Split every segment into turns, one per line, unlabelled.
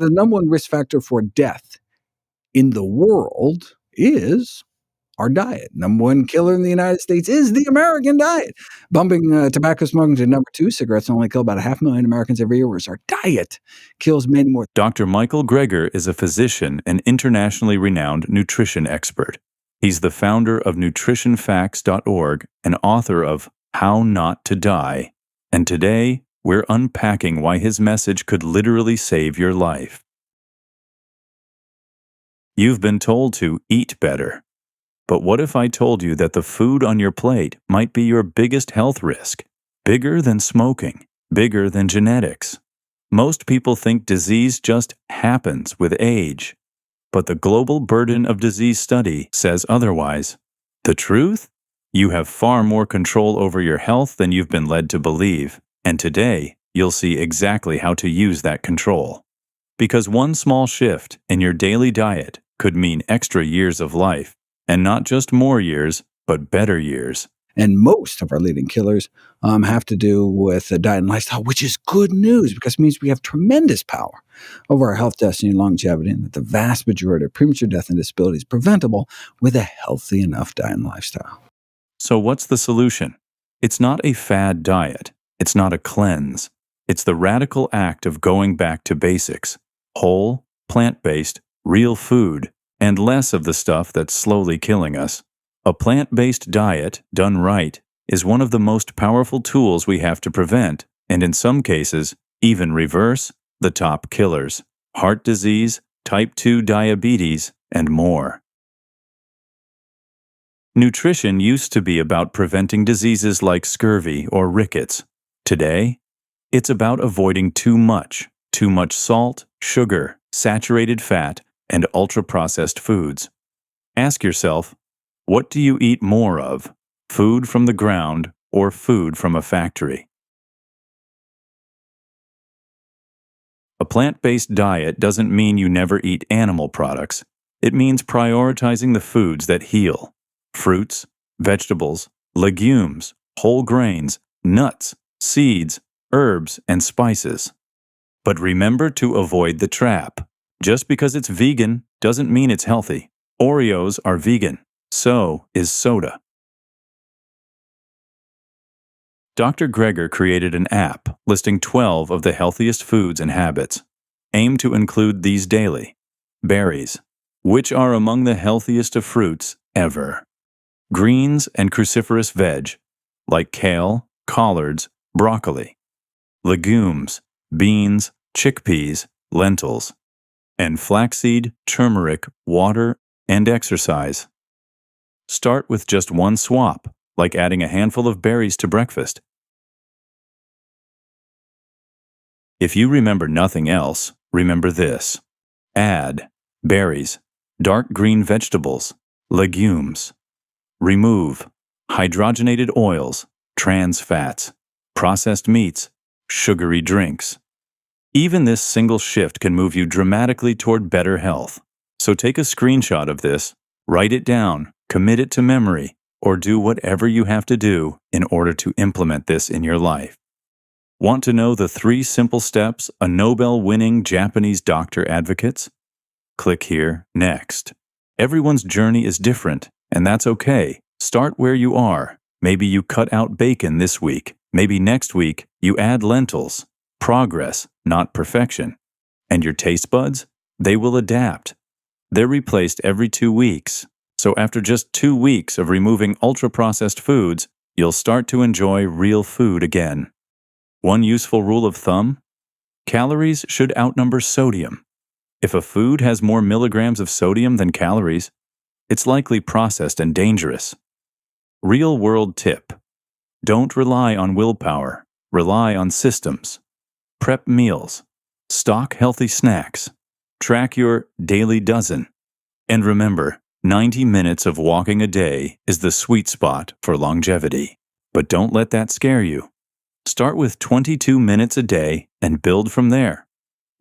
The number one risk factor for death in the world is our diet. Number one killer in the United States is the American diet. Bumping tobacco smoking to number two, cigarettes only kill about 500,000 Americans every year, whereas our diet kills many more.
Dr. Michael Greger is a physician and internationally renowned nutrition expert. He's the founder of nutritionfacts.org and author of How Not to Die. And today, we're unpacking why his message could literally save your life. You've been told to eat better. But what if I told you that the food on your plate might be your biggest health risk? Bigger than smoking, bigger than genetics. Most people think disease just happens with age. But the Global Burden of Disease study says otherwise. The truth? You have far more control over your health than you've been led to believe. And today, you'll see exactly how to use that control. Because one small shift in your daily diet could mean extra years of life. And not just more years, but better years.
And most of our leading killers have to do with diet and lifestyle, which is good news because it means we have tremendous power over our health, destiny, and longevity, and that the vast majority of premature death and disability is preventable with a healthy enough diet and lifestyle.
So what's the solution? It's not a fad diet. It's not a cleanse. It's the radical act of going back to basics. Whole, plant-based, real food, and less of the stuff that's slowly killing us. A plant-based diet, done right, is one of the most powerful tools we have to prevent, and in some cases, even reverse, the top killers: heart disease, type 2 diabetes, and more. Nutrition used to be about preventing diseases like scurvy or rickets. Today, it's about avoiding too much salt, sugar, saturated fat, and ultra-processed foods. Ask yourself, what do you eat more of? Food from the ground or food from a factory? A plant-based diet doesn't mean you never eat animal products. It means prioritizing the foods that heal. Fruits, vegetables, legumes, whole grains, nuts, seeds, herbs, and spices. But remember to avoid the trap. Just because it's vegan doesn't mean it's healthy. Oreos are vegan. So is soda. Dr. Greger created an app listing 12 of the healthiest foods and habits. Aim to include these daily. Berries, which are among the healthiest of fruits ever. Greens and cruciferous veg, like kale, collards, broccoli. Legumes, beans, chickpeas, lentils. And flaxseed, turmeric, water, and exercise. Start with just one swap, like adding a handful of berries to breakfast. If you remember nothing else, remember this. Add berries, dark green vegetables, legumes. Remove hydrogenated oils, trans fats, processed meats, sugary drinks. Even this single shift can move you dramatically toward better health. So take a screenshot of this, write it down, commit it to memory, or do whatever you have to do in order to implement this in your life. Want to know the 3 simple steps a Nobel-winning Japanese doctor advocates? Click here next. Everyone's journey is different, and that's okay. Start where you are. Maybe you cut out bacon this week. Maybe next week you add lentils. Progress, not perfection. And your taste buds? They will adapt. They're replaced every 2 weeks. So after just 2 weeks of removing ultra-processed foods, you'll start to enjoy real food again. One useful rule of thumb: calories should outnumber sodium. If a food has more milligrams of sodium than calories, it's likely processed and dangerous. Real-world tip: don't rely on willpower, rely on systems. Prep meals, stock healthy snacks, track your daily dozen. And remember, 90 minutes of walking a day is the sweet spot for longevity. But don't let that scare you. Start with 22 minutes a day and build from there.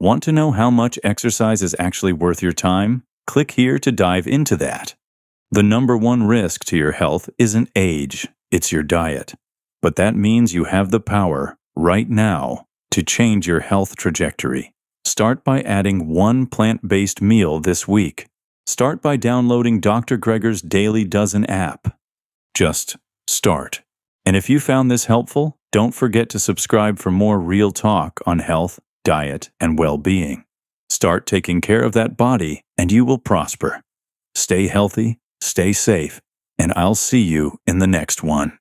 Want to know how much exercise is actually worth your time? Click here to dive into that. The number one risk to your health isn't age, it's your diet. But that means you have the power, right now, to change your health trajectory. Start by adding one plant-based meal this week. Start by downloading Dr. Greger's Daily Dozen app. Just start. And if you found this helpful, don't forget to subscribe for more real talk on health, diet, and well-being. Start taking care of that body, and you will prosper. Stay healthy, stay safe, and I'll see you in the next one.